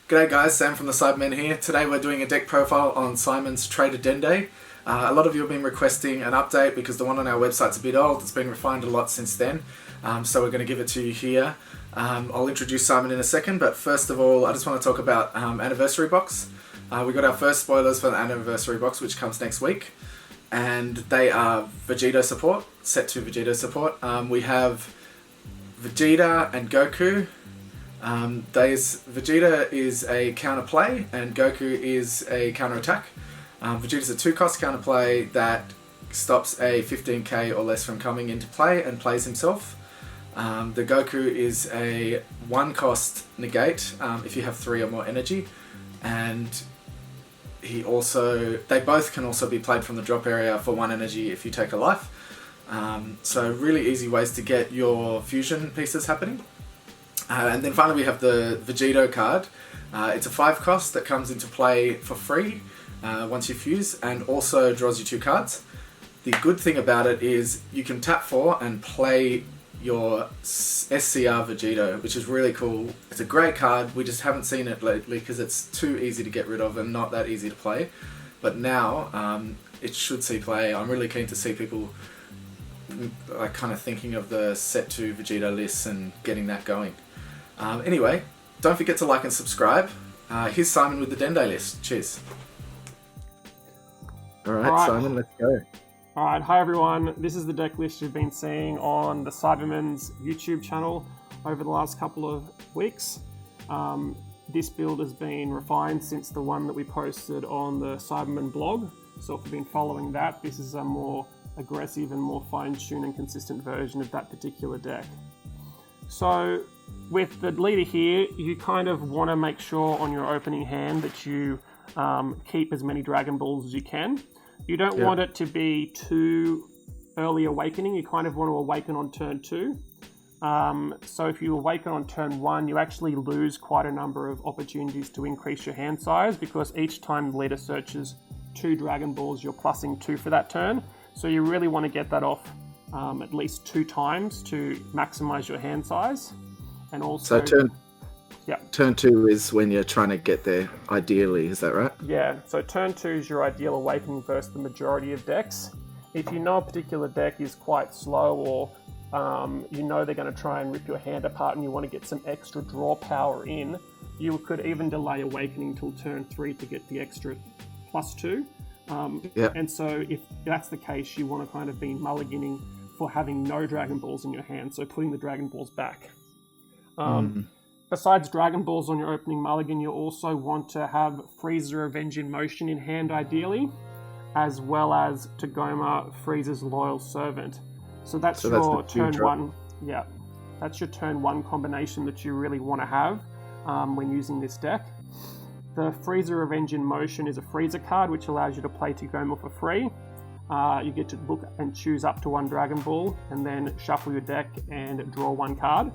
G'day guys, Sam from the Cybermen here. Today we're doing a deck profile on Simon's Traitor Dende. A lot of you have been requesting an update because the one on our website's a bit old. It's been refined a lot since then, so we're going to give it to you here. I'll introduce Simon in a second, but first of all I just want to talk about Anniversary Box. We got our first spoilers for the Anniversary Box, which comes next week, and they are Vegito support, set to Vegito support. We have Vegeta and Goku. Vegeta is a counter play and Goku is a counter attack. Vegeta is a 2-cost counter play that stops a 15k or less from coming into play and plays himself. The Goku is a 1-cost negate if you have 3 or more energy, and they both can also be played from the drop area for 1 energy if you take a life. So really easy ways to get your fusion pieces happening. And then finally we have the Vegito card. It's a 5-cost that comes into play for free once you fuse, and also draws you 2 cards. The good thing about it is you can tap 4 and play your SCR Vegito, which is really cool. It's a great card. We just haven't seen it lately because it's too easy to get rid of and not that easy to play. But now it should see play. I'm really keen to see people like kind of thinking of the set to Vegito lists and getting that going. Anyway, don't forget to like and subscribe. Here's Simon with the Dende list. Cheers. Alright, Simon, let's go. Alright, hi everyone. This is the deck list you've been seeing on the Cybermen's YouTube channel over the last couple of weeks. This build has been refined since the one that we posted on the Cybermen blog. So if you've been following that, this is a more aggressive and more fine-tuned and consistent version of that particular deck. So with the leader here, you kind of want to make sure on your opening hand that you keep as many Dragon Balls as you can. You don't want it to be too early awakening. You kind of want to awaken on turn 2. So if you awaken on turn 1, you actually lose quite a number of opportunities to increase your hand size, because each time the leader searches 2 Dragon Balls, you're plussing 2 for that turn. So you really want to get that off at least 2 times to maximize your hand size. And also, so turn 2 is when you're trying to get there, ideally, is that right? Yeah, so turn 2 is your ideal awakening versus the majority of decks. If you know a particular deck is quite slow, or you know they're going to try and rip your hand apart and you want to get some extra draw power in, you could even delay awakening till turn 3 to get the extra +2. And so if that's the case, you want to kind of be mulliganing for having no Dragon Balls in your hand, so putting the Dragon Balls back. Besides Dragon Balls on your opening mulligan, you also want to have Frieza Revenge in Motion in hand ideally, as well as Tagoma Frieza's Loyal Servant. So that's your turn 1. Yeah, that's your turn 1 combination that you really want to have when using this deck. The Frieza Revenge in Motion is a Frieza card which allows you to play Tagoma for free. You get to look and choose up to 1 Dragon Ball, and then shuffle your deck and draw 1 card,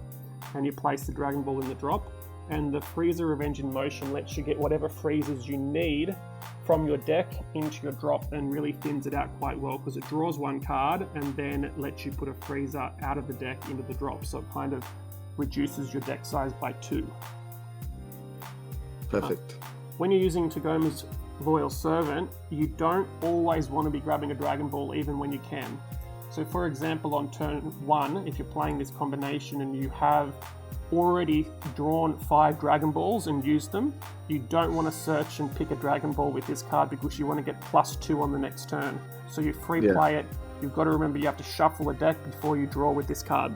and you place the Dragon Ball in the drop. And the Frieza Revenge in Motion lets you get whatever Friezas you need from your deck into your drop, and really thins it out quite well, because it draws 1 card and then it lets you put a Frieza out of the deck into the drop, so it kind of reduces your deck size by 2. Perfect. When you're using Tagoma's Loyal Servant, you don't always want to be grabbing a Dragon Ball even when you can. So for example, on turn 1, if you're playing this combination and you have already drawn 5 Dragon Balls and used them, you don't want to search and pick a Dragon Ball with this card, because you want to get +2 on the next turn. So you free play it. You've got to remember you have to shuffle a deck before you draw with this card.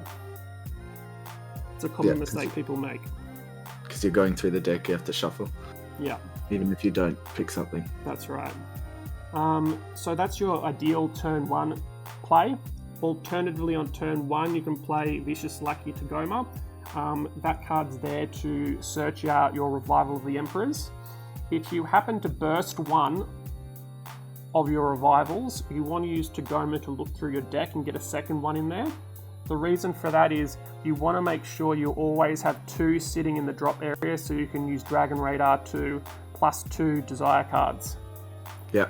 It's a common mistake people make. Because you're going through the deck, you have to shuffle. Yeah. Even if you don't pick something. That's right. So that's your ideal turn 1 play. Alternatively, on turn 1, you can play Vicious Lucky Tagoma. That card's there to search out your Revival of the Emperors. If you happen to burst 1 of your revivals, you want to use Tagoma to look through your deck and get a second one in there. The reason for that is you want to make sure you always have 2 sitting in the drop area, so you can use Dragon Radar to +2 Desire cards. Yeah.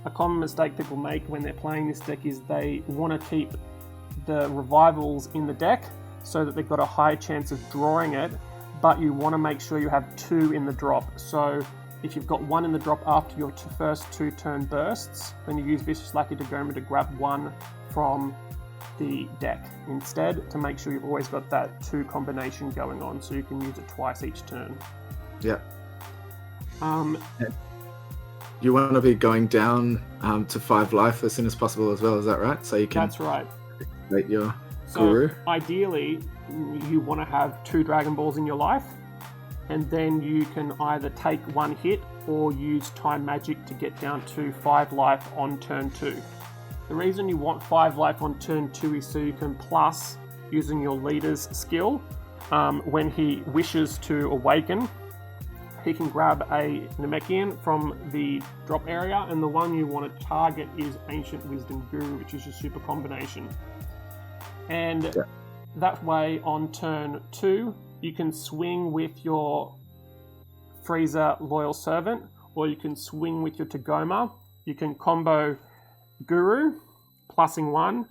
A common mistake people make when they're playing this deck is they want to keep the revivals in the deck so that they've got a high chance of drawing it, but you want to make sure you have 2 in the drop. So if you've got 1 in the drop after your first 2 turn bursts, then you use Vicious Lackey Dagoma to grab 1 from the deck instead, to make sure you've always got that 2 combination going on, so you can use it twice each turn. Yeah. You want to be going down to 5 life as soon as possible as well, is that right? So you can. That's right. Activate your guru. Ideally, you want to have 2 Dragon Balls in your life, and then you can either take 1 hit or use Time Magic to get down to 5 life on turn 2. The reason you want 5 life on turn 2 is so you can plus, using your leader's skill, when he wishes to awaken, he can grab a Namekian from the drop area, and the one you want to target is Ancient Wisdom Guru, which is your super combination. And that way, on turn 2, you can swing with your Frieza Loyal Servant, or you can swing with your Tagoma. You can combo Guru, plussing 1,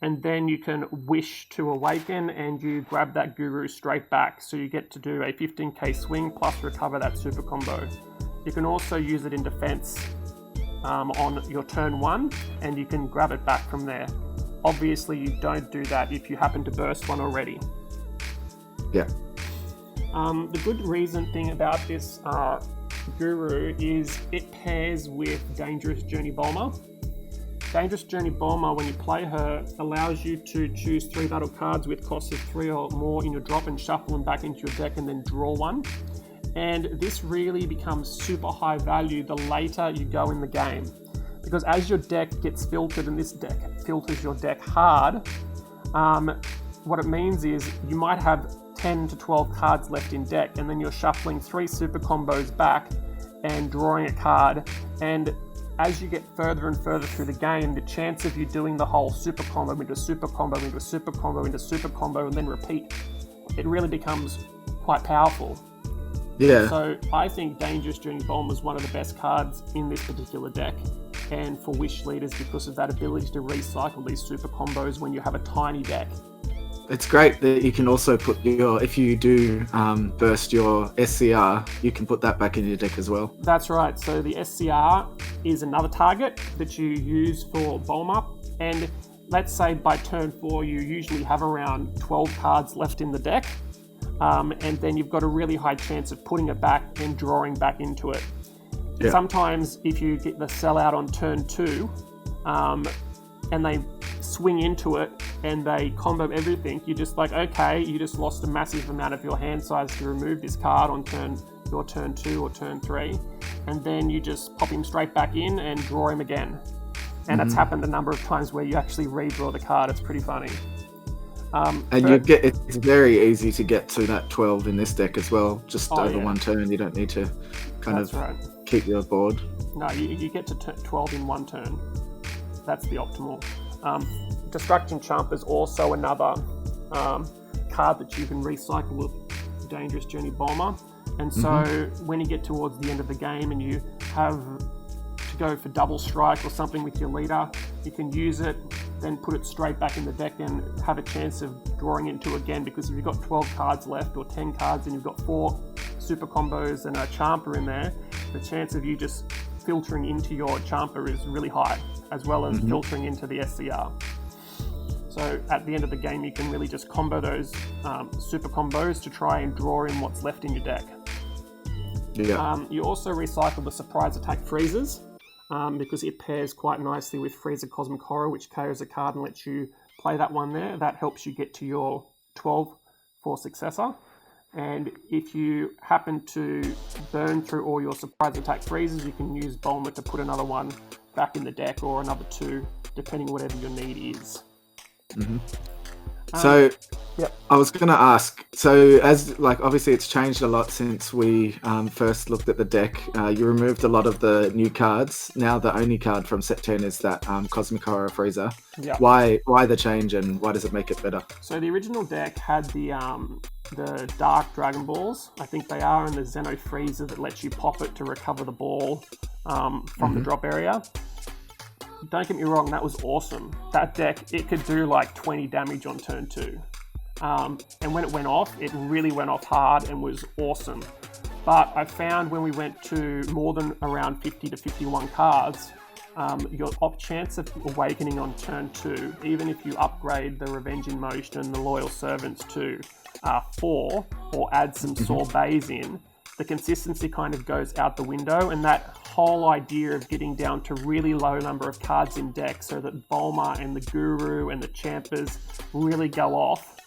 and then you can wish to awaken and you grab that Guru straight back. So you get to do a 15k swing plus recover that super combo. You can also use it in defense on your turn 1, and you can grab it back from there. Obviously, you don't do that if you happen to burst 1 already. Yeah. The good reason thing about this Guru is it pairs with Dangerous Journey Bomber. Dangerous Journey Bomber, when you play her, allows you to choose 3 battle cards with costs of 3 or more in your drop and shuffle them back into your deck and then draw 1. And this really becomes super high value the later you go in the game. Because as your deck gets filtered, and this deck filters your deck hard, what it means is you might have 10 to 12 cards left in deck, and then you're shuffling 3 super combos back and drawing a card. And as you get further and further through the game, the chance of you doing the whole super combo into a super combo into a super combo into a super combo and then repeat, it really becomes quite powerful. Yeah. So I think Dangerous Journey Bomb was one of the best cards in this particular deck, and for Wish leaders, because of that ability to recycle these super combos when you have a tiny deck. It's great that you can also put if you do burst your SCR, you can put that back in your deck as well. That's right. So the SCR is another target that you use for bomb up. And let's say by turn 4, you usually have around 12 cards left in the deck. And then you've got a really high chance of putting it back and drawing back into it. Yeah. Sometimes if you get the sellout on turn 2, and they swing into it and they combo everything, you're just like, okay, you just lost a massive amount of your hand size to remove this card on your turn 2 or turn 3, and then you just pop him straight back in and draw him again. And That's happened a number of times where you actually redraw the card. It's pretty funny. It's very easy to get to that 12 in this deck as well, just over 1 turn. You don't need to keep your board. No, you get to 12 in 1 turn. That's the optimal. Destruction Chump is also another card that you can recycle with Dangerous Journey Bomber. And so when you get towards the end of the game and you have to go for double strike or something with your leader, you can use it, then put it straight back in the deck and have a chance of drawing into again, because if you've got 12 cards left or 10 cards and you've got 4 super combos and a Champer in there, the chance of you just filtering into your Champer is really high, as well as filtering into the SCR. So at the end of the game, you can really just combo those super combos to try and draw in what's left in your deck. Yeah. You also recycle the surprise attack freezes, because it pairs quite nicely with Freezer Cosmic Horror, which KOs a card and lets you play that one there. That helps you get to your 12 for Successor. And if you happen to burn through all your surprise attack freezes, you can use Bulma to put another one back in the deck, or another 2, depending on whatever your need is. So I was going to ask, so as obviously it's changed a lot since we first looked at the deck. You removed a lot of the new cards. Now the only card from set 10 is that Cosmic Horror Freezer. Yeah. Why the change, and why does it make it better? So the original deck had the Dark Dragon Balls, I think they are, and the Xeno Freezer that lets you pop it to recover the ball from the drop area. Don't get me wrong, that was awesome. That deck, it could do 20 damage on turn 2. And when it went off, it really went off hard and was awesome. But I found when we went to more than around 50 to 51 cards, your chance of awakening on turn 2, even if you upgrade the Revenge in Motion and the Loyal Servants to 4, or add some sorbets in, the consistency kind of goes out the window, and that whole idea of getting down to really low number of cards in deck so that Bulma and the Guru and the Champers really go off,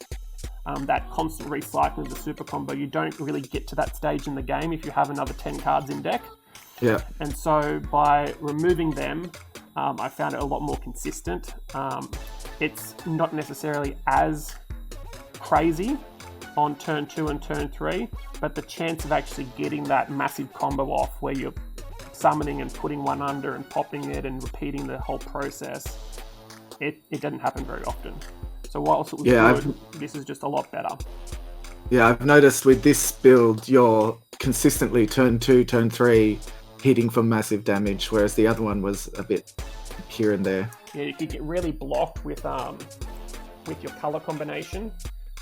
that constant recycling of the super combo, you don't really get to that stage in the game if you have another 10 cards in deck. Yeah. And so by removing them, I found it a lot more consistent. It's not necessarily as crazy on turn 2 and turn 3, but the chance of actually getting that massive combo off where you're summoning and putting one under and popping it and repeating the whole process, it doesn't happen very often. So whilst it was good, this is just a lot better. Yeah, I've noticed with this build, you're consistently turn 2, turn 3 hitting for massive damage, whereas the other one was a bit here and there. Yeah, you could get really blocked with your color combination.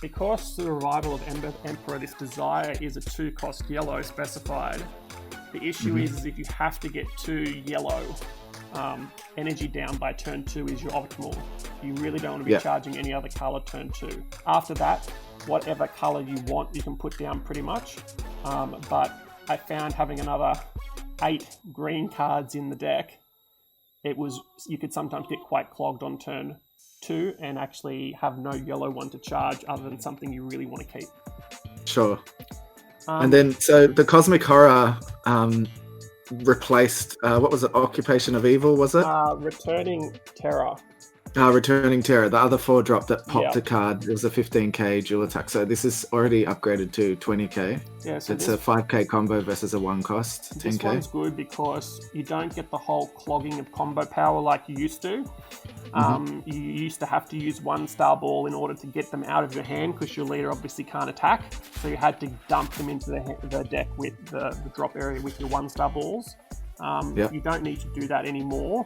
Because the Revival of Emperor, this Desire, is a 2-cost yellow specified, the issue is if you have to get 2 yellow energy down by turn 2 is your optimal. You really don't want to be charging any other color turn 2. After that, whatever color you want, you can put down pretty much. But I found having another 8 green cards in the deck, you could sometimes get quite clogged on turn 2 and actually have no yellow one to charge other than something you really want to keep. Sure. And then, so the Cosmic Horror replaced, what was it, Occupation of Evil, was it? Returning Terror. Returning Terror, the other 4-drop that popped a card. It was a 15k dual attack. So this is already upgraded to 20k. Yeah, so it's a 5k combo versus a 1 cost, 10k. This one's good because you don't get the whole clogging of combo power like you used to. You used to have to use 1-star ball in order to get them out of your hand because your leader obviously can't attack. So you had to dump them into the deck with the drop area with your 1-star balls. You don't need to do that anymore.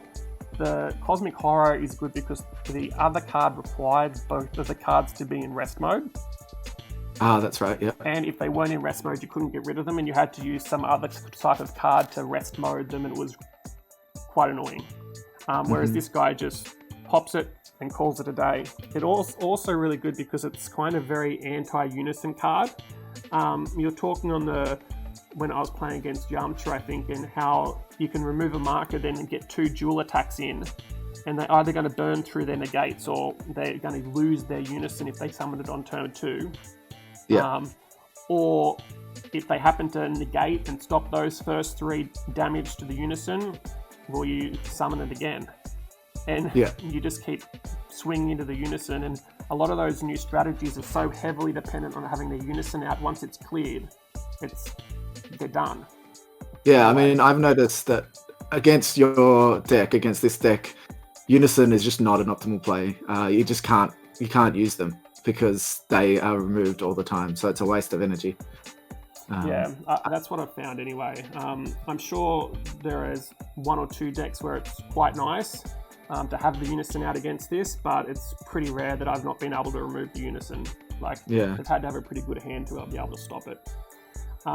The Cosmic Horror is good because the other card required both of the cards to be in rest mode. That's right, yeah. And if they weren't in rest mode, you couldn't get rid of them and you had to use some other type of card to rest mode them, and it was quite annoying. Whereas this guy just pops it and calls it a day. It also really good because it's kind of very anti-unison card. You're talking when I was playing against Yamcha, I think, and how you can remove a marker then and get 2 dual attacks in, and they're either going to burn through their negates or they're going to lose their unison if they summon it on turn 2. Or if they happen to negate and stop those first 3 damage to the unison, well, you summon it again. And you just keep swinging into the unison, and a lot of those new strategies are so heavily dependent on having the unison out. Once it's cleared, they're done. Yeah, I mean, I've noticed that against this deck, unison is just not an optimal play. You can't use them because they are removed all the time, so it's a waste of energy. That's what I've found anyway. I'm sure there is 1 or 2 decks where it's quite nice to have the unison out against this, but it's pretty rare that I've not been able to remove the unison. I've had to have a pretty good hand to be able to stop it.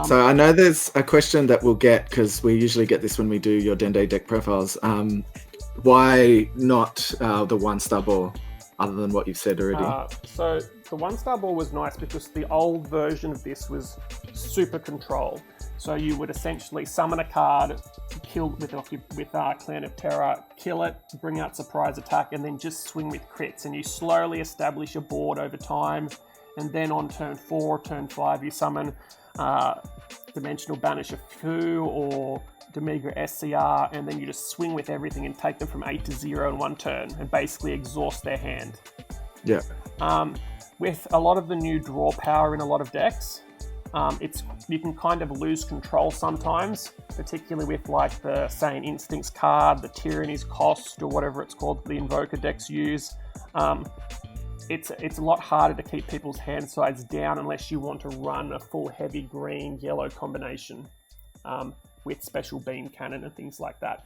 So I know there's a question that we'll get, because we usually get this when we do your Dende deck profiles. Why not the 1-star ball, other than what you've said already? So the 1-star ball was nice because the old version of this was super control. So you would essentially summon a card, kill with Clan of Terror, kill it, bring out surprise attack, and then just swing with crits. And you slowly establish a board over time. And then on turn 4, turn 5, you summon Dimensional Banish of Fu or Demigra SCR, and then you just swing with everything and take them from 8 to 0 in 1 turn and basically exhaust their hand. Yeah. With a lot of the new draw power in a lot of decks, you can kind of lose control sometimes, particularly with the Saiyan Instincts card, the Tyranny's Cost, or whatever it's called the Invoker decks use. It's a lot harder to keep people's hand size down unless you want to run a full heavy green-yellow combination with special beam cannon and things like that.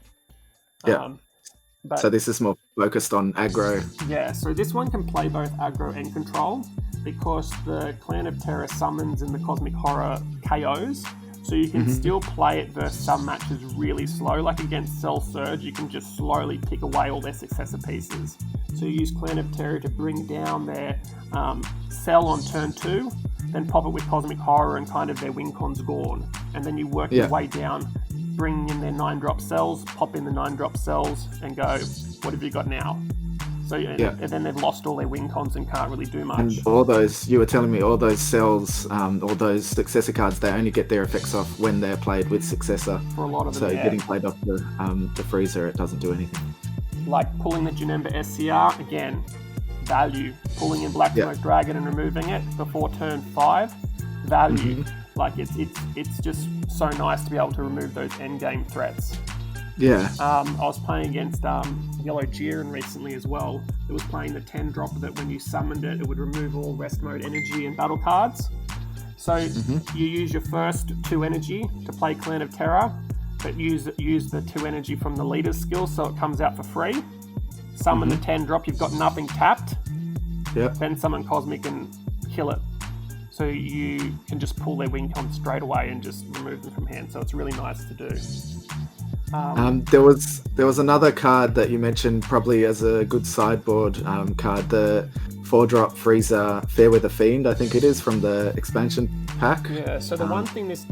So this is more focused on aggro. Yeah, so this one can play both aggro and control. because the Clan of Terror summons and the Cosmic Horror KOs. So you can still play it versus some matches really slow. Like against Cell Surge, you can just slowly pick away all their successor pieces. So you use Clan of Terror to bring down their Cell on turn 2, then pop it with Cosmic Horror and kind of their win cons gone. And then you work your way down, bring in their 9-drop cells, pop in the 9-drop cells, and go, what have you got now? So and then they've lost all their win cons and can't really do much. And all those, you were telling me, all those cells, all those successor cards, they only get their effects off when they're played with successor. For a lot of them, so getting played off the freezer, it doesn't do anything. Like pulling the Janemba SCR, again, value. Pulling in Black Smoke Dragon and removing it before turn 5, value. Like it's just so nice to be able to remove those endgame threats. Yeah. I was playing against Yellow Jiren recently as well. It was playing the 10-drop that when you summoned it, it would remove all rest mode energy and battle cards. So you use your first 2 energy to play Clan of Terror, but use the 2 energy from the leader's skill so it comes out for free. Summon the 10-drop, you've got nothing tapped. Yep. Then summon Cosmic and kill it. So you can just pull their win con straight away and just remove them from hand. So it's really nice to do. There was another card that you mentioned probably as a good sideboard card, the 4-drop freezer Fairweather Fiend, I think it is, from the expansion pack. Yeah, so the one thing this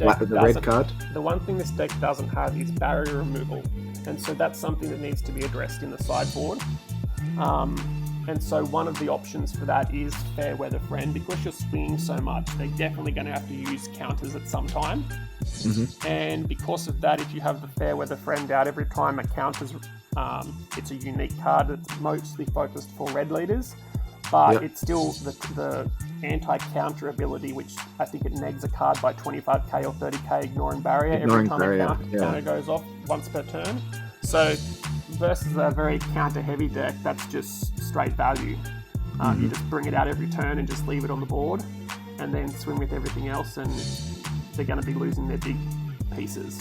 deck doesn't have is barrier removal, and so that's something that needs to be addressed in the sideboard. And so one of the options for that is Fairweather Friend. Because you're swinging so much, they're definitely going to have to use counters at some time. And because of that, if you have the Fairweather Friend out every time a counter's, it's a unique card that's mostly focused for red leaders, but it's still the anti-counter ability, which I think it negs a card by 25k or 30k, ignoring barrier every time a counter goes off once per turn. So versus a very counter-heavy deck, that's just straight value. You just bring it out every turn and just leave it on the board, and then swing with everything else, and they're going to be losing their big pieces.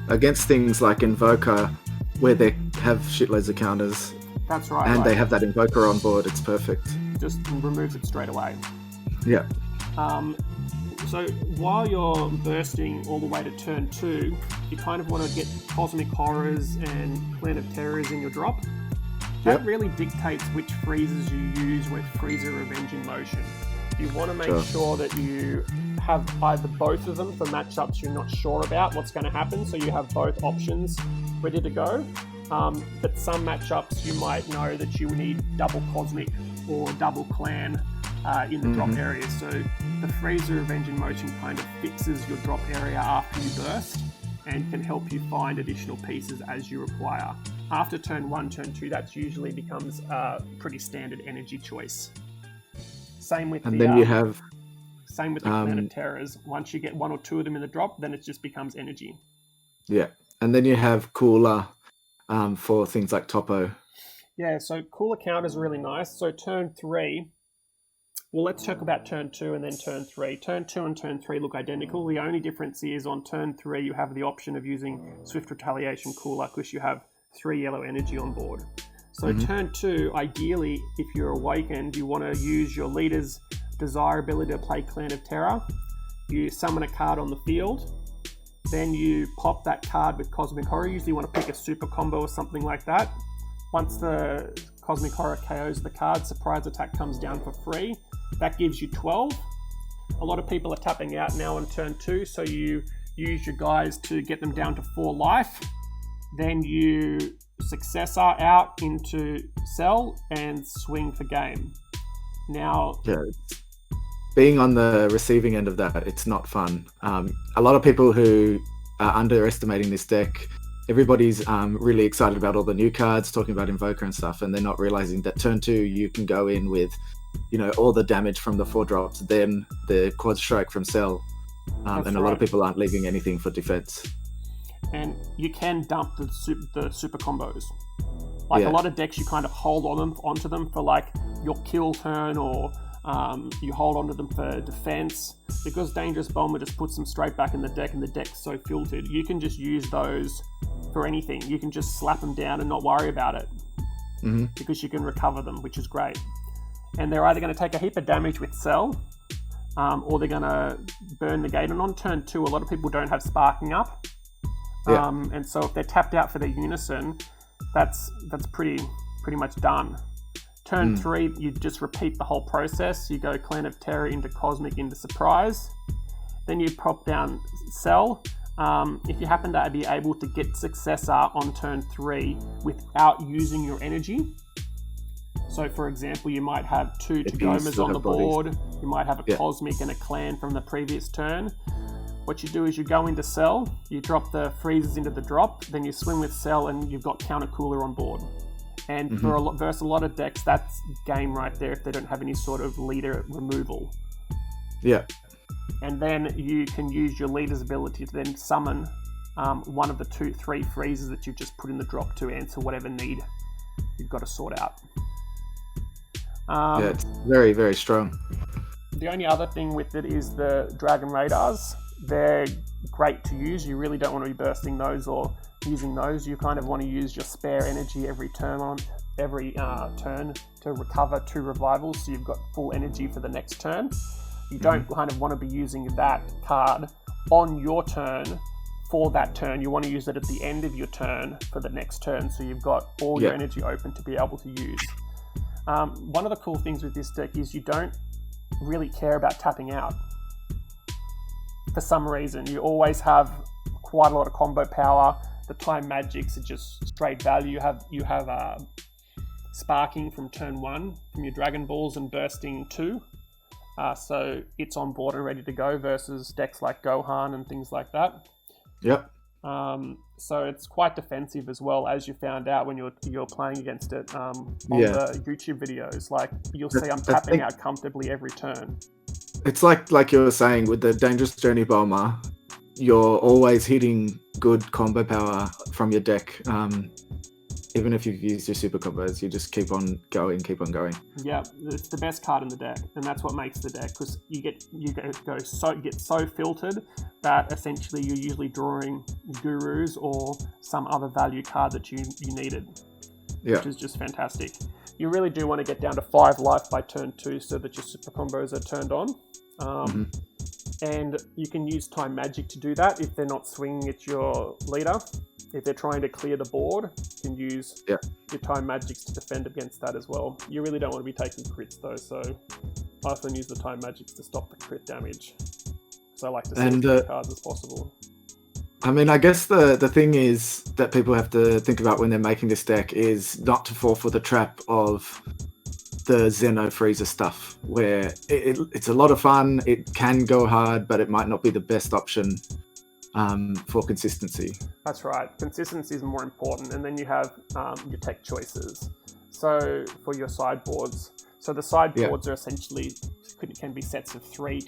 Against things like Invoker, where they have shitloads of counters. That's right. And they have that Invoker on board, it's perfect. Just removes it straight away. Yeah. So while you're bursting all the way to turn 2, you kind of want to get Cosmic Horrors and Clan of Terrors in your drop. That really dictates which freezers you use with Freezer Revenge in motion. You want to make sure that you have either both of them for matchups you're not sure about what's going to happen, so you have both options ready to go. But some matchups you might know that you need double Cosmic or double Clan in the drop area. So the Freezer Revenge in motion kind of fixes your drop area after you burst and can help you find additional pieces as you require. After turn 1, turn 2, that usually becomes a pretty standard energy choice. Same with the Clan of Terrors. Once you get 1 or 2 of them in the drop, then it just becomes energy. Yeah, and then you have Cooler for things like Topo. Yeah, so Cooler counters are really nice. So turn 3, well, let's talk about turn 2 and then turn 3. Turn 2 and turn 3 look identical. The only difference is on turn 3, you have the option of using Swift Retaliation Cooler because you have 3 yellow energy on board. So turn 2, ideally, if you're awakened, you want to use your leader's desirability to play Clan of Terror. You summon a card on the field. Then you pop that card with Cosmic Horror. Usually you want to pick a super combo or something like that. Once the Cosmic Horror KOs the card, surprise attack comes down for free. That gives you 12. A lot of people are tapping out now on turn 2, so you use your guys to get them down to 4 life. Then you successor out into Cell and swing for game. Now, being on the receiving end of that, it's not fun. A lot of people who are underestimating this deck, everybody's really excited about all the new cards, talking about Invoker and stuff, and they're not realizing that turn 2 you can go in with, all the damage from the 4 drops, then the quad strike from Cell, and a lot of people aren't leaving anything for defense. And you can dump the super combos. A lot of decks, you kind of hold onto them for like your kill turn, or you hold onto them for defense. Because Dangerous Bomber just puts them straight back in the deck, and the deck's so filtered, you can just use those for anything. You can just slap them down and not worry about it, because you can recover them, which is great. and they're either going to take a heap of damage with Cell, or they're going to burn the gate. And on turn 2, a lot of people don't have Sparking up. And so if they're tapped out for their Unison, that's pretty much done. Turn 3, you just repeat the whole process. You go Clan of Terror into Cosmic into Surprise. Then you prop down Cell. If you happen to be able to get Successor on turn 3 without using your energy. So, for example, you might have 2 Tagomas on the board. You might have a Cosmic and a Clan from the previous turn. What you do is you go into Cell, you drop the freezes into the drop, then you swing with Cell, and you've got Counter Cooler on board. And versus a lot of decks, that's game right there if they don't have any sort of leader removal. Yeah. And then you can use your leader's ability to then summon one of the 2-3 freezes that you've just put in the drop to answer whatever need you've got to sort out. It's very, very strong. The only other thing with it is the Dragon Radars. They're great to use. You really don't want to be bursting those or using those. You kind of want to use your spare energy every turn to recover 2 revivals, so you've got full energy for the next turn. You don't kind of want to be using that card on your turn for that turn. You want to use it at the end of your turn for the next turn, so you've got all your energy open to be able to use. One of the cool things with this deck is you don't really care about tapping out. For some reason, you always have quite a lot of combo power. The time magics are just straight value. You have Sparking from turn 1 from your Dragon Balls and Bursting 2. So it's on board and ready to go versus decks like Gohan and things like that. Yep. So it's quite defensive as well, as you found out when you're playing against it on the YouTube videos. Like, you'll see I'm tapping out comfortably every turn. It's like you were saying with the Dangerous Journey Bomber, you're always hitting good combo power from your deck. Even if you've used your super combos, you just keep on going. Yeah, it's the best card in the deck, and that's what makes the deck, because you get so filtered that essentially you're usually drawing Gurus or some other value card that you needed, which is just fantastic. You really do want to get down to 5 life by turn 2 so that your super combos are turned on. And you can use Time Magic to do that if they're not swinging at your leader. If they're trying to clear the board, you can use your Time Magics to defend against that as well. You really don't want to be taking crits though, so I often use the Time Magics to stop the crit damage. So I like to see as many cards as possible. I mean, I guess the thing is that people have to think about when they're making this deck is not to fall for the trap of the Xeno Freezer stuff, where it's a lot of fun, it can go hard, but it might not be the best option for consistency. That's right. Consistency is more important. And then you have your tech choices. So for your sideboards, so the sideboards are essentially, can be sets of 3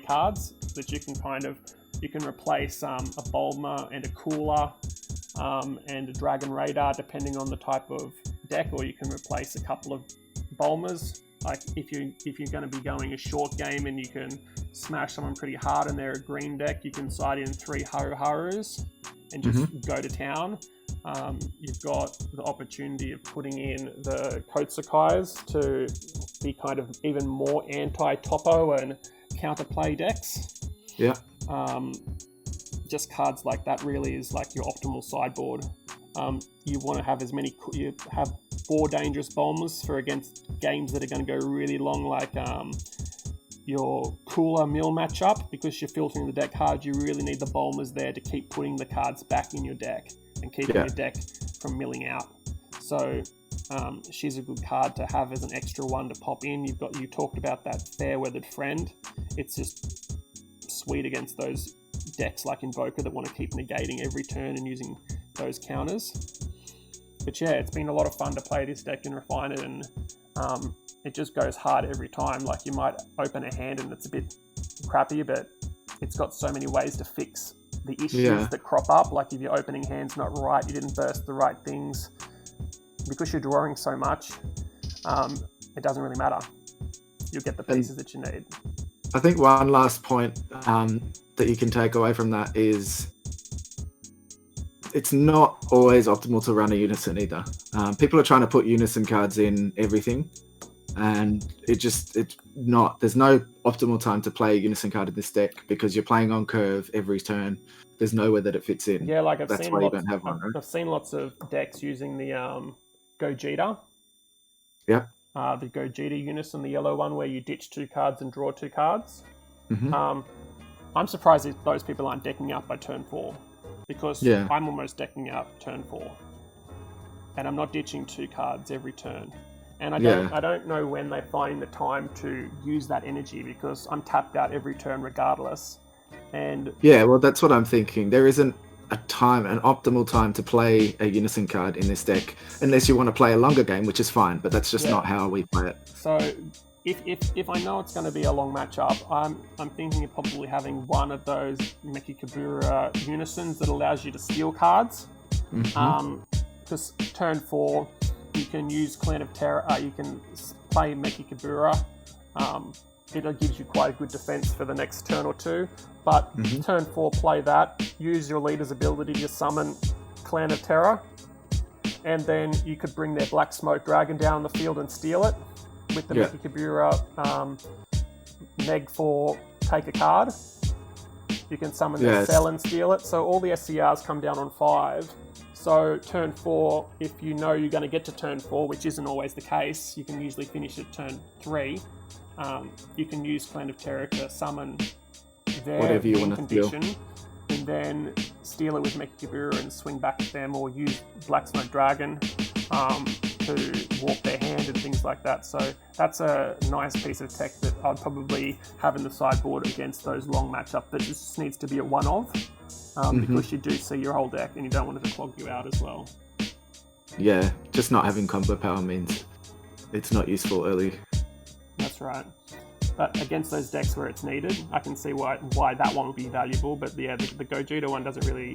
cards that you can replace a Bulma and a Cooler and a Dragon Radar depending on the type of deck, or you can replace a couple of Bulmas. Like if you're going to be going a short game and you can smash someone pretty hard and they're a green deck, you can side in 3 Haru-Harus and just go to town. You've got the opportunity of putting in the Kotsukais to be kind of even more anti-topo and counterplay decks. Yeah. Just cards like that really is like your optimal sideboard. You want to have you have 4 dangerous bombers for against games that are going to go really long, like your Cooler Mill matchup. Because you're filtering the deck hard, you really need the bombers there to keep putting the cards back in your deck and keeping your deck from milling out. So she's a good card to have as an extra one to pop in. You talked about that Fair-Weathered Friend. It's just sweet against those decks like Invoker that want to keep negating every turn and using those counters. But yeah, it's been a lot of fun to play this deck and refine it, and it just goes hard every time. Like, you might open a hand and it's a bit crappy, but it's got so many ways to fix the issues that crop up. Like, if your opening hand's not right, you didn't burst the right things, because you're drawing so much, it doesn't really matter. You'll get the pieces that you need. I think one last point that you can take away from that is it's not always optimal to run a Unison either. People are trying to put Unison cards in everything, and it's not. There's no optimal time to play a Unison card in this deck because you're playing on curve every turn. There's nowhere that it fits in. Yeah, like that's why you don't have one. Right? I've seen lots of decks using the Vegito. Yeah. The Vegito Unison, the yellow one, where you ditch 2 cards and draw 2 cards. Mm-hmm. I'm surprised if those people aren't decking out by turn 4, because I'm almost decking out turn 4, and I'm not ditching 2 cards every turn. And I don't know when they find the time to use that energy, because I'm tapped out every turn regardless. And well, that's what I'm thinking. There isn't an optimal time to play a Unison card in this deck, unless you want to play a longer game, which is fine, but that's just not how we play it. So if I know it's going to be a long matchup, I'm thinking of probably having one of those Mecha Kabura Unisons that allows you to steal cards. Because turn 4, you can use Clan of Terror. You can play Mecha Kabura. It gives you quite a good defense for the next turn or 2. But turn 4, play that. Use your leader's ability to summon Clan of Terror, and then you could bring their Black Smoke Dragon down the field and steal it with the Mecha Kabura neg for take a card. You can summon their Cell and steal it. So all the SCRs come down on 5. So turn 4, if you know you're going to get to turn 4, which isn't always the case, you can usually finish at turn 3. You can use Clan of Terror to summon their whatever you want to condition, and then steal it with Mecha Kabura and swing back at them, or use Black Smoke Dragon to warp their hand and things like that. So that's a nice piece of tech that I'd probably have in the sideboard against those long matchup that just needs to be a one-of, because you do see your whole deck and you don't want it to clog you out as well. Yeah, just not having combo power means it's not useful early. That's right. But against those decks where it's needed, I can see why that one would be valuable. But the Vegito one doesn't really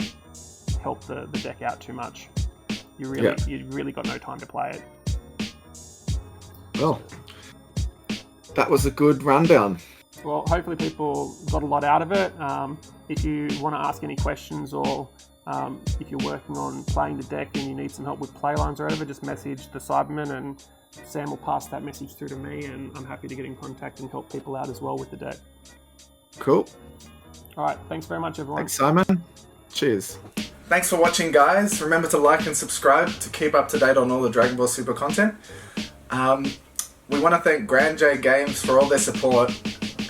help the deck out too much. You really got no time to play it. Well, that was a good rundown. Well, hopefully people got a lot out of it. If you want to ask any questions, or if you're working on playing the deck and you need some help with playlines or whatever, just message the Cyberman and Sam will pass that message through to me, and I'm happy to get in contact and help people out as well with the deck. Cool. All right. Thanks very much, everyone. Thanks, Simon. Cheers. Thanks for watching, guys. Remember to like and subscribe to keep up to date on all the Dragon Ball Super content. We want to thank Grand J Games for all their support,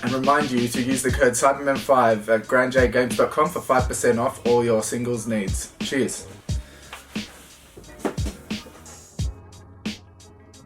and remind you to use the code Cyberman5 at grandjgames.com for 5% off all your singles needs. Cheers.